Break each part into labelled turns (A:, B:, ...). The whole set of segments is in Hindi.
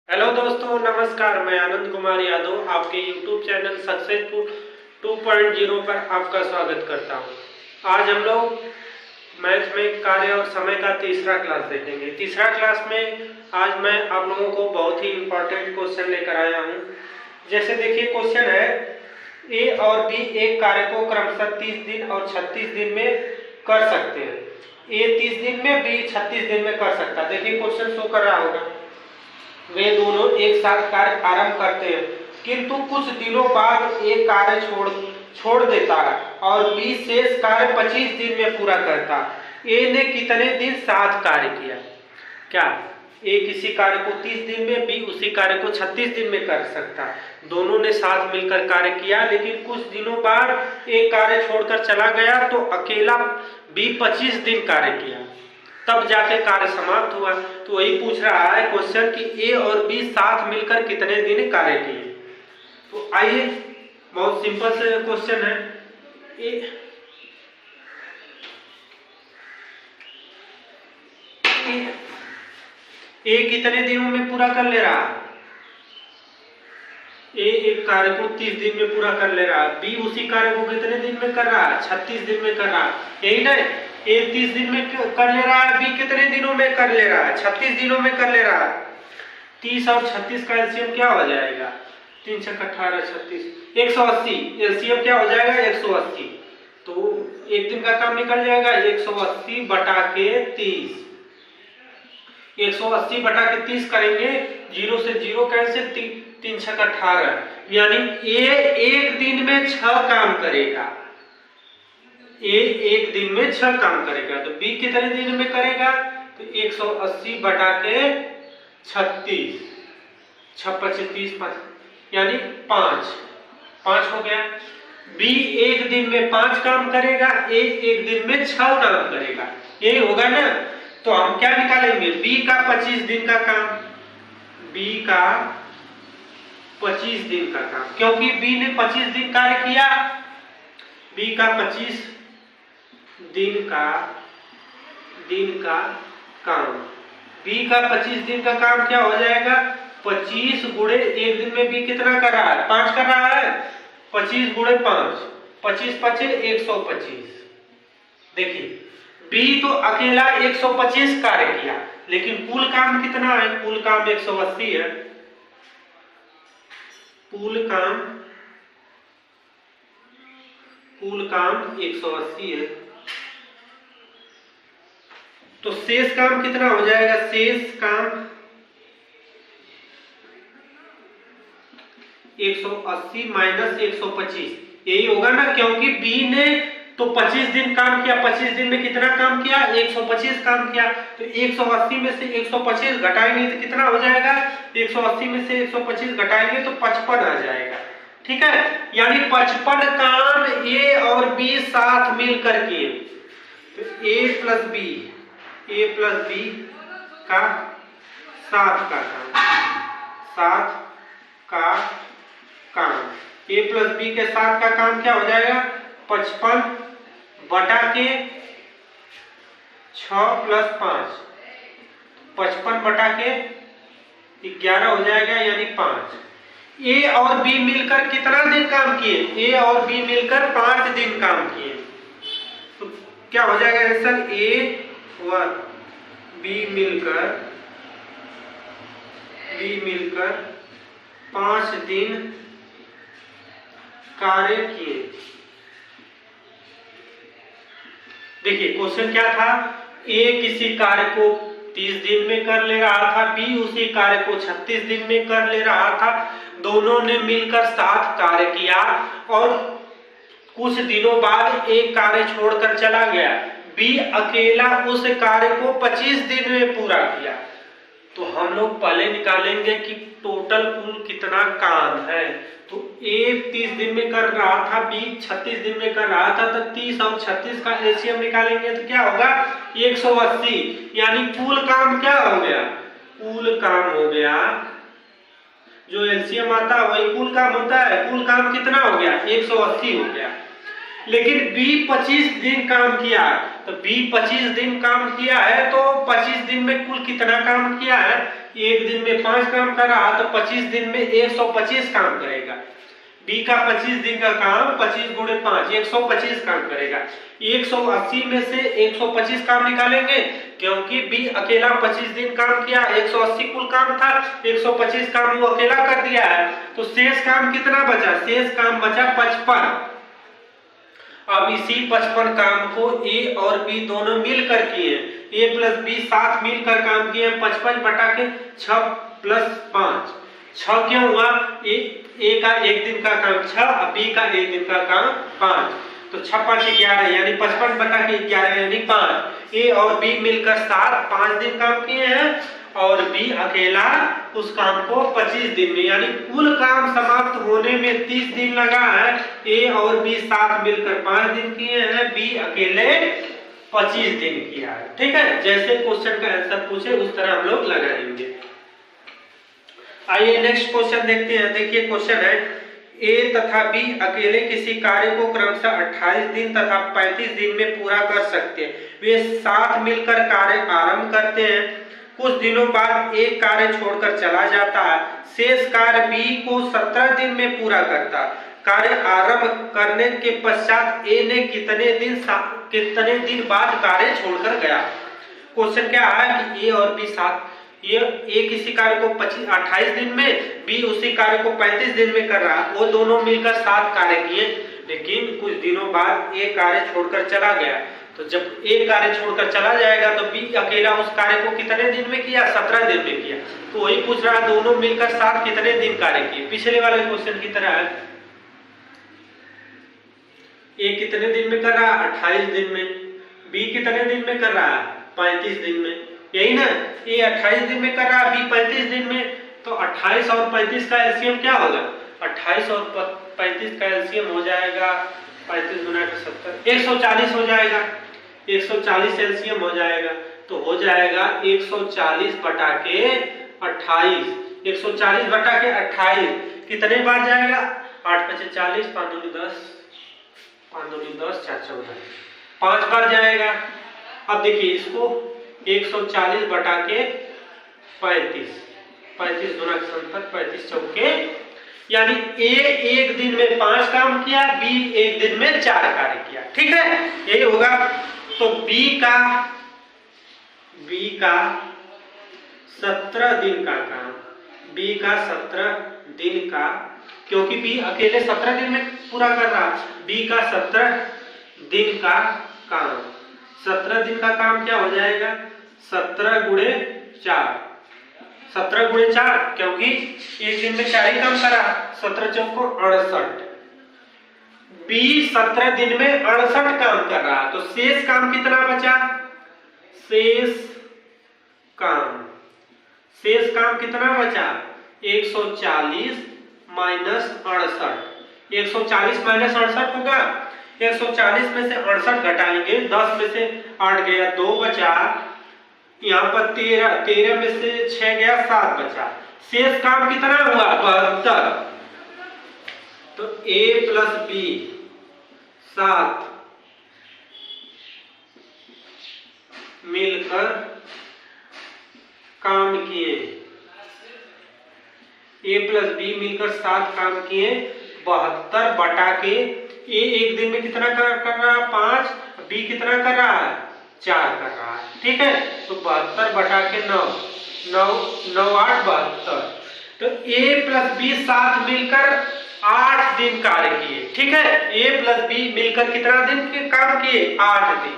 A: हेलो दोस्तों, नमस्कार। मैं आनंद कुमार यादव आपके YouTube चैनल सक्सेसफुल 2.0 पर आपका स्वागत करता हूं। आज हम लोग मैथ में कार्य और समय का तीसरा क्लास देखेंगे। तीसरा क्लास में आज मैं आप लोगों को बहुत ही इम्पोर्टेंट क्वेश्चन लेकर आया हूं। जैसे देखिए, क्वेश्चन है ए और बी एक कार्य को क्रमशः 30 दिन और 36 दिन में कर सकते हैं। ए 30 दिन में, बी 36 दिन में कर सकता है। देखिए क्वेश्चन शो कर रहा होगा। वे दोनों एक साथ कार्य आरंभ करते हैं, किंतु कुछ दिनों बाद एक कार्य छोड़ देता है और बी शेष कार्य 25 दिन में पूरा करता है। ए ने कितने दिन साथ कार्य किया? क्या ए किसी कार्य को 30 दिन में, बी उसी कार्य को 36 दिन में कर सकता है। दोनों ने साथ मिलकर कार्य किया, लेकिन कुछ दिनों बाद एक कार्य छोड़कर चला गया तो अकेला बी 25 दिन कार्य किया, तब जाके कार्य समाप्त हुआ। तो वही पूछ रहा है क्वेश्चन कि ए और बी साथ मिलकर कितने दिन कार्य किए। तो आइए, बहुत सिंपल से क्वेश्चन है। ए कितने दिनों में पूरा कर ले रहा है? ए एक कार्य को 30 दिन में पूरा कर ले रहा है। बी उसी कार्य को कितने दिन में कर रहा है? 36 दिन में कर रहा है, यही ना। ए 30 दिन में कर ले रहा है, बी कितने दिनों में कर ले रहा है? 36 दिनों में कर ले रहा है। 30 और 36 का एलसीएम क्या हो जाएगा? 3 छक 18, 36, 180। एलसीएम क्या हो जाएगा? 180। तो एक दिन का काम निकल जाएगा 180 बटा के 30। 180 बटा के 30 करेंगे, 0 से 0 कैंसिल, 3 छक 18। यानी ए एक दिन में 6 काम करेगा। ए एक दिन में 6 काम करेगा। तो बी कितने दिन में करेगा? तो 180 बटा के 36, 6 25 30, यानी 5 हो गया। बी एक दिन में 5 काम करेगा, ए एक दिन में 6 काम करेगा, यही होगा ना। तो हम क्या निकालेंगे? बी का 25 दिन का काम, बी का 25 दिन का काम, क्योंकि बी ने 25 दिन कार्य किया। बी का 25 दिन का काम, बी का 25 दिन का काम क्या हो जाएगा? 25 गुणे एक दिन में बी कितना कर रहा है? 5 कर रहा है। 25 गुणे 5, 25 पचे 125। देखिए, बी तो अकेला 125 कार्य किया, लेकिन कुल काम कितना है? कुल काम 180 है। कुल काम 180 है। तो शेष काम कितना हो जाएगा? शेष काम 180 माइनस 125, यही होगा ना, क्योंकि बी ने तो 25 दिन काम किया। 25 दिन में कितना काम किया? 125 काम किया। तो 180 में से 125 घटाएंगे तो कितना हो जाएगा? 180 में से 125 घटाएंगे तो 55 आ जाएगा। ठीक है, यानी 55 काम ए और बी साथ मिलकर किए। तो ए प्लस बी का साथ का काम, ए प्लस बी के साथ का काम क्या हो जाएगा? 55 बटा के 6 प्लस 5, 55 बटा के 11 हो जाएगा, यानी 5। ए और बी मिलकर कितना दिन काम किए? ए और बी मिलकर 5 दिन काम किए। तो क्या हो जाएगा आंसर? ए व बी मिलकर 5 दिन कार्य किए। देखिए क्वेश्चन क्या था? ए किसी कार्य को 30 दिन में कर ले रहा था, बी उसी कार्य को 36 दिन में कर ले रहा था। दोनों ने मिलकर साथ कार्य किया और कुछ दिनों बाद एक कार्य छोड़कर चला गया। बी अकेला उस कार्य को 25 दिन में पूरा किया। तो हम लोग पहले निकालेंगे कि टोटल कुल कितना काम है। तो ए 30 दिन में कर रहा था, बी 36 दिन में कर रहा था। तो 30 और 36 का एलसीएम निकालेंगे तो क्या होगा? 180। यानी कुल काम क्या हो गया? कुल काम हो गया, जो एलसीएम आता है वही कुल काम होता है। कुल काम कितना हो गया? 180 हो गया। लेकिन बी 25 दिन काम किया, तो बी 25 दिन काम किया है, तो 25 दिन में कुल कितना काम किया है? एक दिन में 5 काम कर रहा तो 25 दिन में 125 काम करेगा। बी का 25 दिन का काम 25 गुणे 5 125 काम करेगा। 180 में से 125 काम निकालेंगे क्योंकि बी अकेला 25 दिन काम किया, 180 कुल काम था, 125 काम वो अकेला कर दिया है, तो शेष काम कितना बचा? शेष काम बचा 55। अब इसी 55 काम को ए और बी दोनों मिलकर किए, ए प्लस बी साथ मिलकर काम किए 55 बटा के 6 प्लस 5। 6 क्यों हुआ? ए का एक दिन का काम 6, बी का एक दिन का काम 5, तो 6 5 11 यानी 55 बटा के 11 यानी 5। ए और बी मिलकर 5 दिन काम किए हैं और बी अकेला उस काम को 25 दिन में, यानी कुल काम समाप्त होने में 30 दिन लगा है। ए और बी साथ मिलकर 5 दिन किए हैं, बी अकेले 25 दिन किया है। ठीक है, जैसे क्वेश्चन का आंसर पूछे उस तरह हम लोग लगाएंगे। आइए नेक्स्ट क्वेश्चन देखते हैं। देखिए क्वेश्चन है, ए तथा बी अकेले किसी कार्य को क्रमशः 28 दिन तथा 35 दिन में पूरा कर सकते हैं। वे साथ मिलकर कार्य आरंभ करते हैं। कुछ दिनों बाद एक कार्य छोड़कर चला जाता है। शेष कार्य बी को 17 दिन में पूरा करता है। कार्य आरंभ करने के पश्चात ए ने कितने दिन बाद कार्य छोड़कर गया। क्वेश्चन क्या है कि ए और बी साथ, ये ए किसी कार्य को 28 दिन में, बी उसी कार्य को 35 दिन में कर रहा है। वो दोनों मिलकर 7 कार्य किए, लेकिन कुछ दिनों बाद ए कार्य छोड़कर चला गया। तो जब ए कार्य छोड़कर चला जाएगा तो बी अकेला उस कार्य को कितने दिन में किया? 17 दिन में किया। तो वही पूछ रहा है दोनों मिलकर 7 कितने दिन कार्य किए। पिछले वाले क्वेश्चन की तरह है, ए कितने दिन में कर रहा है? 28 दिन में। बी कितने दिन में कर रहा है? 35 दिन में। यही ना, ए 28 दिन में कर रहा है, बी 35 दिन में। तो 28 और 35 का एलसीएम क्या होगा? 28 और 35 का एलसीएम हो जाएगा 35 गुना 70, 140 हो जाएगा। 140 एलसीएम हो जाएगा, तो हो जाएगा 140 बटा के 28। 140 बटा के 28 कितने बार जाएगा? 8 5 40, 5 2 10, 5 2 10, 4 14, 5 बार जाएगा। अब देखिए इसको 140 बटा के 35, 35 गुना 70, 35 चौके, यानी ए एक दिन में 5 काम किया, बी एक दिन में 4 कार्य किया। ठीक है, यही होगा। तो बी का 17 दिन का काम, बी का 17 दिन का, क्योंकि बी अकेले 17 दिन में पूरा कर रहा, बी का 17 दिन का काम। 17 दिन का काम क्या हो जाएगा? 17 गुणे 4, 17 गुणे 4, क्योंकि एक दिन में 4 ही काम करा। 17 चौको 68। बी 17 दिन में 68 काम कर रहा, तो शेष काम कितना बचा? शेष काम कितना बचा? 140 माइनस 68। 140 माइनस 68 होगा। 140 में से 68 घटाएंगे, 10 में से 8 गया, 2 बचा। यहाँ पर 13 में से 6 गया, 7 बचा। शेष काम कितना हुआ? 72। तो ए प्लस बी 7 मिलकर काम किए, ए प्लस बी मिलकर 7 काम किए। 72 बटा के, ए एक दिन में कितना कर रहा है? 5, बी कितना कर रहा है? 4 कर रहा है। ठीक है, तो 72 बटा के 9, 9 8 72। तो ए प्लस बी 7 मिलकर 8 दिन कार्य किए। ठीक है, ए प्लस बी मिलकर कितना दिन के काम किए? 8 दिन।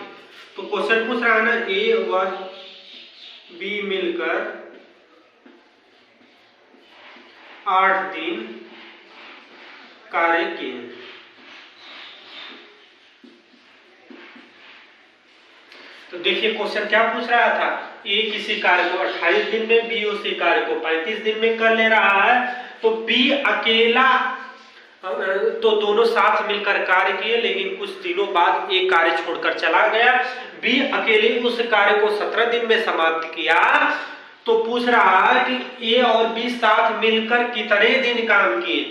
A: तो क्वेश्चन पूछ रहा है ना, ए और बी मिलकर 8 दिन कार्य किए। तो देखिए क्वेश्चन क्या पूछ रहा था, ए किसी कार्य को 28 दिन में, बी उसी कार्य को 35 दिन में कर ले रहा है। तो बी अकेला, तो दोनों साथ मिलकर कार्य किए, लेकिन कुछ दिनों बाद एक कार्य छोड़कर चला गया। बी अकेले उस कार्य को 17 दिन में समाप्त किया। तो पूछ रहा है कि ए और बी साथ मिलकर कितने दिन काम किए।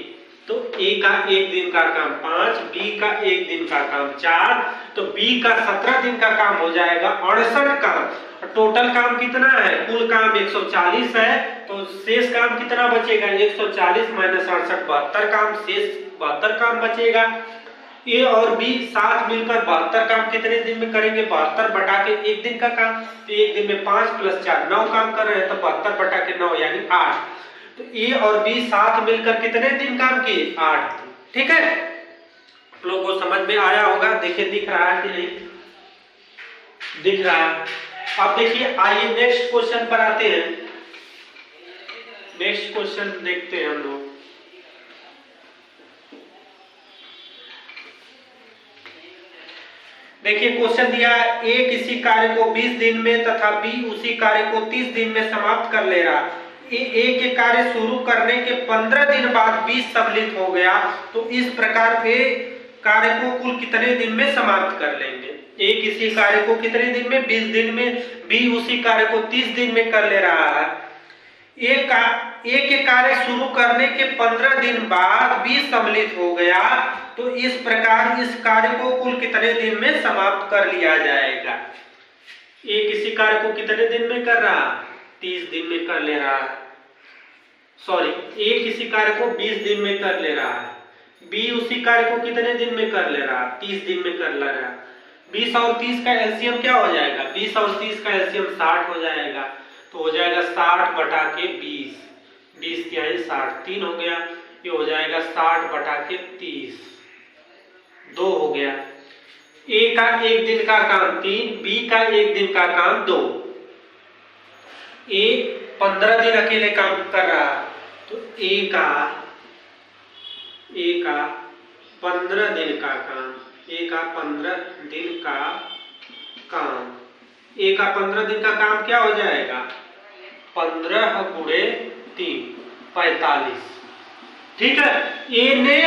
A: तो ए का एक दिन का काम 5, बी का एक दिन का काम 4, तो बी का 17 दिन का काम हो जाएगा 68 काम। टोटल काम कितना है, कुल काम 140 है, तो शेष काम कितना बचेगा, 140 माइनस 68 72 काम, शेष 72 काम बचेगा। ए और बी साथ मिलकर 72 काम कितने दिन में करेंगे, 72 बटा के एक दिन का काम, तो एक दिन में 5 + 4 9 काम कर रहे हैं, तो 72 बटा के 9 यानी 8। तो ए और बी साथ मिलकर कितने दिन काम किए, 8 दिन। ठीक है, आप लोगों को समझ में आया होगा। देखिए दिख रहा है कि नहीं दिख रहा है। अब देखिए आइए नेक्स्ट क्वेश्चन पर आते हैं। नेक्स्ट क्वेश्चन देखते हैं हम लोग। देखिए क्वेश्चन दिया है, ए किसी कार्य को 20 दिन में तथा बी उसी कार्य को 30 दिन में समाप्त कर ले रहा। ए के कार्य शुरू करने के 15 दिन बाद बी सम्मिलित हो गया, तो इस प्रकार ए कार्य को कुल कितने दिन में समाप्त कर लेंगे। ए किसी कार्य को कितने दिन में, 20 दिन में, बी उसी कार्य को 30 दिन में कर ले रहा है। ए के कार्य शुरू करने के 15 दिन बाद बी सम्मिलित हो गया, तो इस प्रकार इस कार्य को कुल कितने दिन में समाप्त कर लिया जाएगा। ए किसी कार्य को कितने दिन में कर रहा, 30 दिन में कर ले रहा है। सॉरी, ए किसी कार्य को 20 दिन में कर ले रहा है, बी उसी कार्य को कितने दिन में कर ले रहा, 30 दिन में कर ले रहा है। 20 और 30 का एलसीएम क्या हो जाएगा, 20 और 30 का एलसीएम 60 हो जाएगा, तो हो जाएगा 60 बटा के 20, 20 क्या है 60, 3 हो गया। ये हो जाएगा 60 बटा के 30, 2 हो गया। ए का एक दिन का काम 3, बी का एक दिन का काम 2। ए 15 दिन अकेले काम कर रहा, तो ए का 15 दिन का काम, ए का 15 दिन का काम, ए का 15 दिन का काम क्या हो जाएगा, 15 गुणे 3 45। ठीक है, ए ने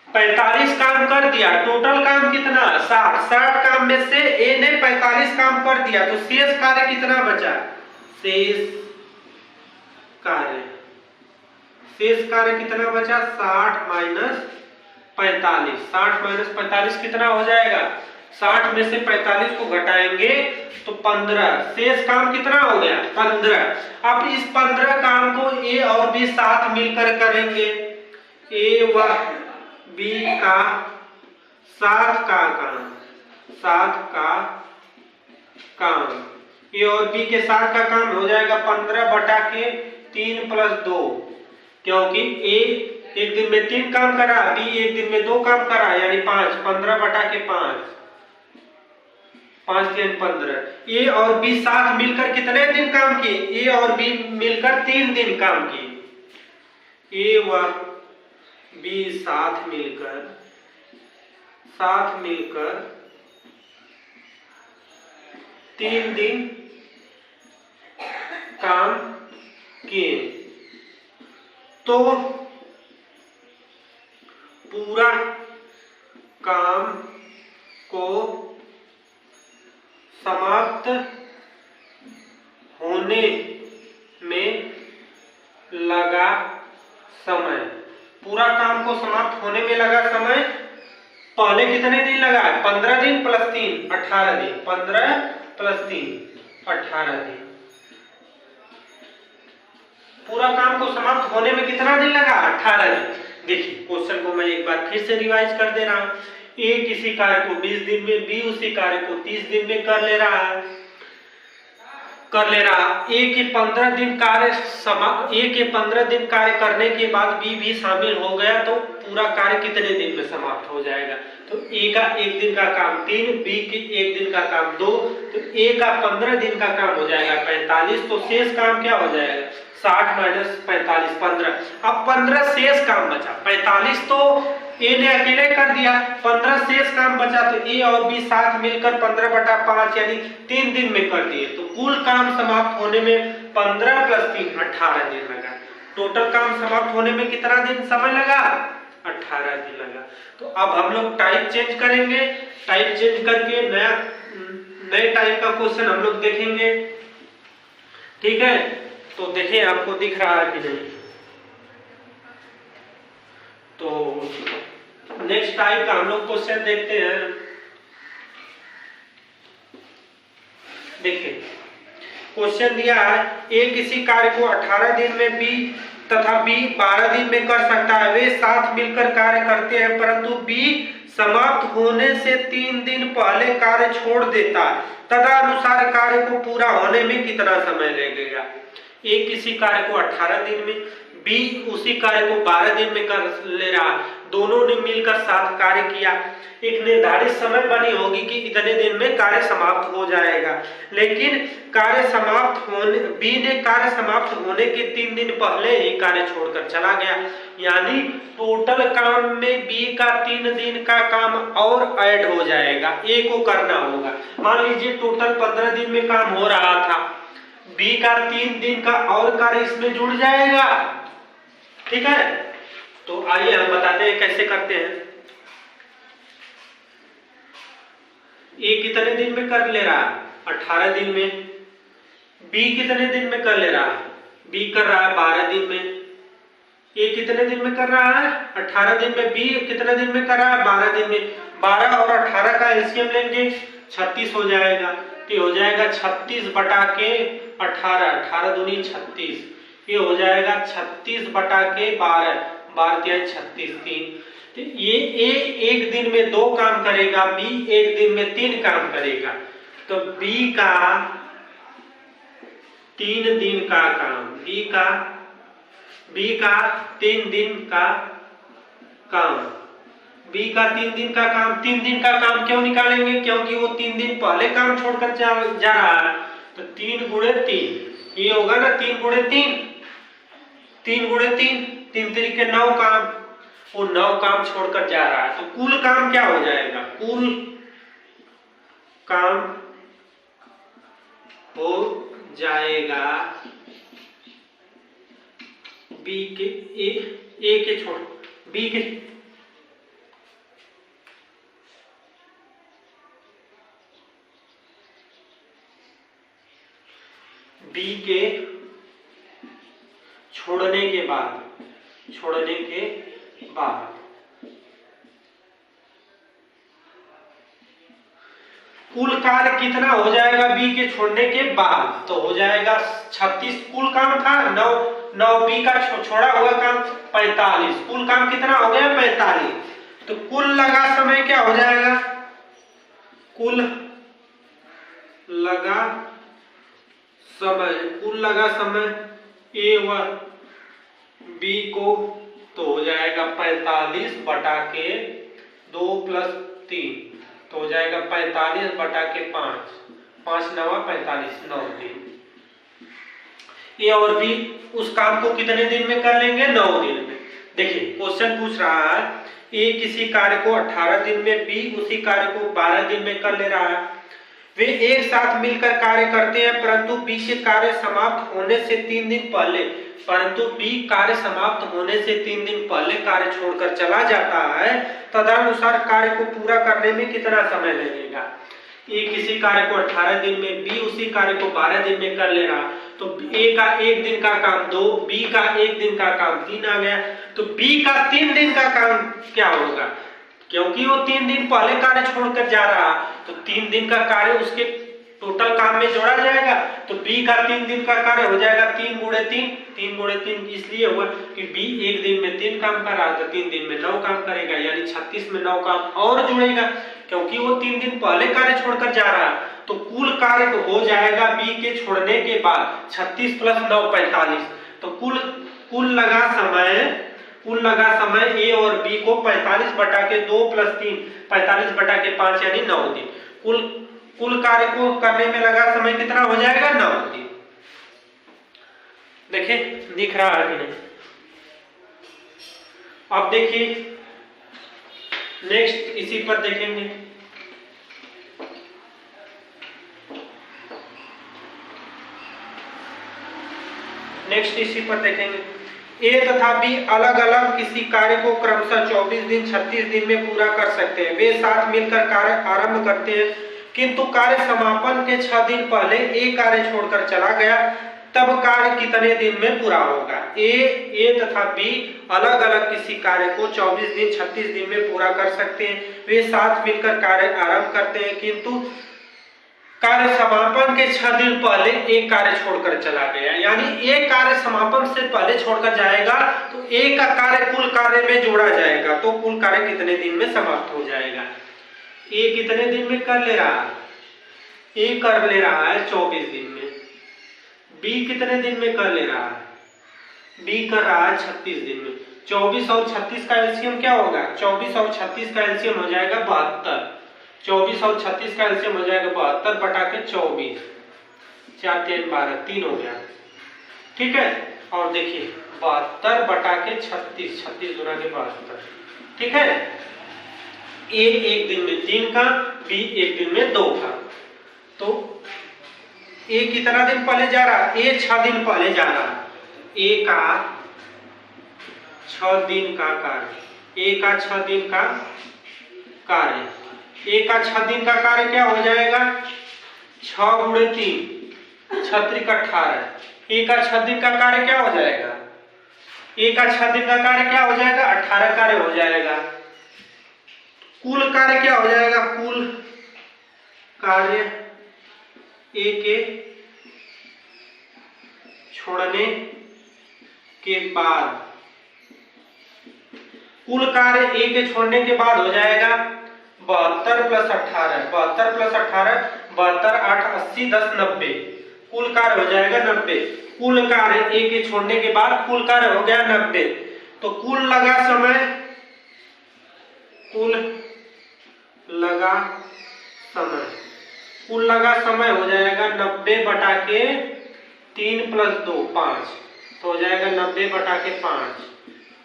A: 45 काम कर दिया, टोटल काम कितना 60 काम में से ए ने 45 काम कर दिया, तो शेष कार्य कितना बचा, शेष कार्य कितना बचा, 60 माइनस 45। 60 माइनस 45 कितना हो जाएगा, 60 में से 45 को घटाएंगे तो 15, शेष काम कितना हो गया 15। अब इस 15 काम को ए और बी साथ मिलकर करेंगे, ए व बी का 7 का काम, ए और बी के 7 का काम हो जाएगा 15 बटा के 3 + 2, क्योंकि ए एक दिन में 3 काम करा, बी एक दिन में 2 काम करा, यानी 5, 15 बटा के 5, 5 3 15। ए और बी साथ मिलकर कितने दिन काम किए, ए और बी मिलकर 3 दिन काम किए। ए व बी साथ मिलकर 3 दिन काम किए, तो पूरा काम को समाप्त होने में लगा समय, पूरा काम को समाप्त होने में लगा समय पहले कितने दिन लगा, 15 दिन + 3 18 दिन, 15 + 3 18 दिन। पूरा काम को समाप्त होने में कितना दिन लगा, 18 दिन। देखिए क्वेश्चन को मैं एक बार फिर से रिवाइज कर दे रहा हूं। ए किसी कार्य को 20 दिन में, बी उसी कार्य को 30 दिन में कर ले रहा है। ए के 15 दिन कार्य करने के बाद बी भी शामिल हो गया, तो पूरा कार्य कितने दिन में समाप्त हो जाएगा, तो ए का एक दिन का काम 3, बी के एक दिन का काम 2, तो ए का 15 दिन का काम हो जाएगा 45, तो शेष काम क्या हो जाएगा 60 माइनस 45 15। अब 15 शेष काम बचा, 45 तो ए ने अकेले कर दिया, 15 शेष काम बचा, तो ए और बी साथ मिलकर 15 बटा 5 यानी 3 दिन में कर दिए, तो कुल काम समाप्त होने में 15 + 3 18 दिन लगा। टोटल काम समाप्त होने में कितना दिन समय लगा, 18 दिन लगा। तो अब हम लोग टाइप चेंज करेंगे, टाइप चेंज करके नए टाइप का क्वेश्चन हम लोग देखेंगे। ठीक है, तो देखिए आपको दिख रहा है कि नहीं, तो नेक्स्ट टाइप का हम लोग क्वेश्चन देखते हैं। देखिए क्वेश्चन दिया है, ए किसी कार्य को 18 दिन में बी तथा बी 12 दिन में कर सकता है। वे साथ मिलकर कार्य करते हैं, परंतु बी समाप्त होने से 3 दिन पहले कार्य छोड़ देता है। तदनुसार कार्य को पूरा होने में कितना समय लगेगा। ए किसी कार्य को 18 दिन में, बी उसी कार्य को 12 दिन में कर ले रहा, दोनों ने मिलकर साथ कार्य किया। एक निर्धारित समय बनी होगी कि इतने दिन में कार्य समाप्त हो जाएगा, लेकिन कार्य समाप्त होने, बी ने कार्य समाप्त होने के 3 दिन पहले ही कार्य छोड़कर चला गया। यानी टोटल काम में बी का 3 दिन का काम और ऐड हो जाएगा, ए को करना होगा। मान लीजिए टोटल 15 दिन में काम हो रहा था, बी का 3 दिन का और कार्य इसमें जुड़ जाएगा। ठीक है, तो आइए हम बताते हैं कैसे करते हैं। ए कितने दिन में कर ले रहा है, 18 दिन में। बी कितने दिन में कर ले रहा है, बी कर रहा है 12 दिन में। ए कितने दिन में कर रहा है, 18 दिन में। बी कितने दिन में कर रहा है, 12 दिन में। 12 और 18 का एलसीएम लेंगे, 36 हो जाएगा। तो हो जाएगा 36 बटा के 18, 18 दूनी 36। ये हो जाएगा 36 बटा के 12, 12 तिहाई 36, 3। तो ये ए एक दिन में 2 काम करेगा, बी एक दिन में 3 काम करेगा। तो बी का 3 दिन का काम, बी का 3 दिन का काम, बी का 3 दिन का काम। 3 दिन का काम क्यों निकालेंगे, क्योंकि वो 3 दिन पहले काम छोड़कर जा रहा है। तो 3 गुणे 3 ये होगा ना, 3 गुणे 3, 3 गुणे 3, 3 तरीके 9 काम, वो 9 काम छोड़कर जा रहा है। तो कुल काम क्या हो जाएगा, कुल काम हो जाएगा बी के ए के छोड़ बी के छोड़ने के बाद कुल कार्य कितना हो जाएगा बी के छोड़ने के बाद। तो हो जाएगा 36 कुल काम था, 9 बी का छोड़ा हुआ काम 45, कुल काम कितना हो गया 45। तो कुल लगा समय क्या हो जाएगा, कुल लगा समय ए व बी को, तो हो जाएगा 45 बटा के 2 + 3, तो हो जाएगा 45 बटा के 5, 5 9 45, 9 दिन। ए और बी उस काम को कितने दिन में कर लेंगे, 9 दिन में। देखिए क्वेश्चन पूछ रहा है, ए किसी कार्य को 18 दिन में, बी उसी कार्य को 12 दिन में कर ले रहा है। वे एक साथ मिलकर कार्य करते हैं, परंतु बी के कार्य समाप्त होने से 3 दिन पहले, कार्य छोड़कर चला जाता है। तदनुसार कार्य को पूरा करने में कितना समय लगेगा। ए किसी कार्य को 18 दिन में, बी उसी कार्य को 12 दिन में कर ले रहा, तो ए का 1 दिन का काम 2, बी का 1 दिन का काम 3 आ गया। तो बी का 3 दिन का काम क्या होगा, क्योंकि वो 3 दिन पहले कार्य छोड़कर जा रहा, तो 3 दिन का कार्य उसके टोटल काम में जोड़ा जाएगा। तो बी का 3 दिन का कार्य हो जाएगा 3 गुणे 3, 3 गुणे 3 इसलिए हुआ कि बी एक दिन में 3 काम कर रहा, तो 3 दिन में 9 काम करेगा, यानी 36 में 9 काम और जुड़ेगा, क्योंकि वो 3 दिन पहले कार्य छोड़कर जा रहा। तो कुल कार्य हो जाएगा बी के छोड़ने के बाद 36 + 9 45। तो कुल लगा समय ए और बी को 45 बटा के 2 + 3, 45 बटा के 5 यानी 9 दिन। कुल कार्य को करने में लगा समय कितना हो जाएगा, 9 दिन। देखिए दिख रहा है कि नहीं। अब देखिए नेक्स्ट इसी पर देखेंगे। ए तथा बी अलग अलग किसी कार्य को क्रमशः 24 दिन 36 दिन में पूरा कर सकते हैं। वे साथ मिलकर कार्य आरंभ करते हैं, किंतु कार्य समापन के 6 दिन पहले ए कार्य छोड़कर चला गया। तब कार्य कितने दिन में पूरा होगा। ए तथा बी अलग अलग किसी कार्य को 24 दिन 36 दिन में पूरा कर सकते हैं। वे साथ मिलकर कार्य आरंभ करते हैं, किंतु कार्य समापन के 6 दिन पहले एक कार्य छोड़कर चला गया, यानी एक कार्य समापन से पहले छोड़कर जाएगा तो एक का कार्य कुल कार्य में जोड़ा जाएगा, तो कुल कार्य कितने दिन में समाप्त हो जाएगा। ए कितने दिन में कर ले रहा है, ए कर ले रहा है 24 दिन में। बी कितने दिन में कर ले रहा है, बी कर रहा है 36 दिन में। 24 और 36 का एलसीएम क्या होगा, 24 और 36 का एलसीएम हो जाएगा 72। 24 और 36 का एलसीएम हो जाएगा 72 बटा के 24, 4 3 12, 3 हो गया, ठीक है। और देखिए 72 बटा के 36, 36 गुना के 72, ठीक है। ए एक दिन में 3 का, बी एक दिन में 2 का। तो ए कितना दिन पहले जा रहा, ए 6 दिन पहले जा रहा। ए का 6 दिन का कार्य, ए का 6 दिन का कार्य, ए का 6 दिन का कार्य क्या हो जाएगा, 6 गुणे 3 36 18। ए का 6 दिन का कार्य क्या हो जाएगा, ए का 6 दिन का कार्य क्या हो जाएगा, 18 कार्य हो जाएगा। कुल कार्य क्या हो जाएगा, कुल कार्य ए के छोड़ने के बाद, कुल कार्य ए के छोड़ने के बाद हो जाएगा 72 प्लस 18, 72 प्लस 18, 72 8 80 10 90, कुल कार्य हो जाएगा 90। कुल कार्य ए के छोड़ने के बाद कुल कार्य हो गया 90, तो कुल लगा समय, कुल लगा समय, कुल लगा समय हो जाएगा 90 बटा के 3 प्लस 2 5, तो हो जाएगा 90 बटा के 5,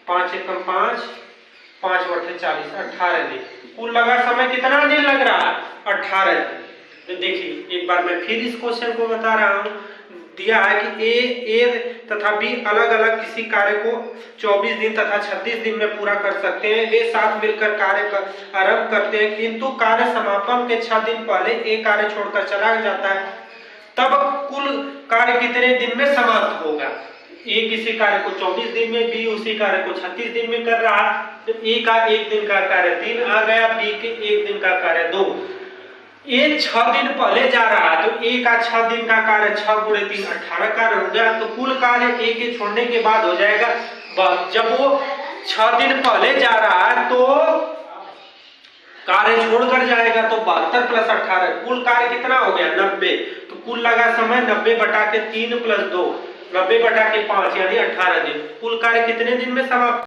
A: 5 एकम 5, 5 बटे 40, 18 दिन। कुल लगा समय कितना दिन लग रहा है, 18 दिन। तो देखिए एक बार मैं फिर इस क्वेश्चन को बता रहा हूँ। दिया है कि ए तथा बी अलग अलग किसी कार्य को 24 दिन तथा 36 दिन में पूरा कर सकते हैं। वे साथ मिलकर कार्य आरंभ करते हैं, किंतु कार्य समापन के 6 दिन पहले एक कार्य छोड़कर चला जाता है, तब कुल कार्य कितने दिन में समाप्त होगा। ए किसी कार्य को 24 दिन में, बी उसी कार्य को 36 दिन में कर रहा, तो ए का 1 दिन का कार्य 3 आ गया, बी के 1 दिन का कार्य 2। ए 6 दिन पहले जा रहा है, तो ए का 6 दिन का कार्य 6 गुणे 3 18 कार्य हो गया, तो कुल कार्य ए के छोड़ने के बाद हो जाएगा। जब वो 6 दिन पहले जा रहा है तो कार्य छोड़कर जाएगा, तो 72 प्लस 18, कुल कार्य कितना हो गया 90, तो कुल लगा समय 90 बटा के 3 प्लस 2, 90 बटा के 5 यानी 18 दिन। कुल कार्य कितने दिन में समाप्त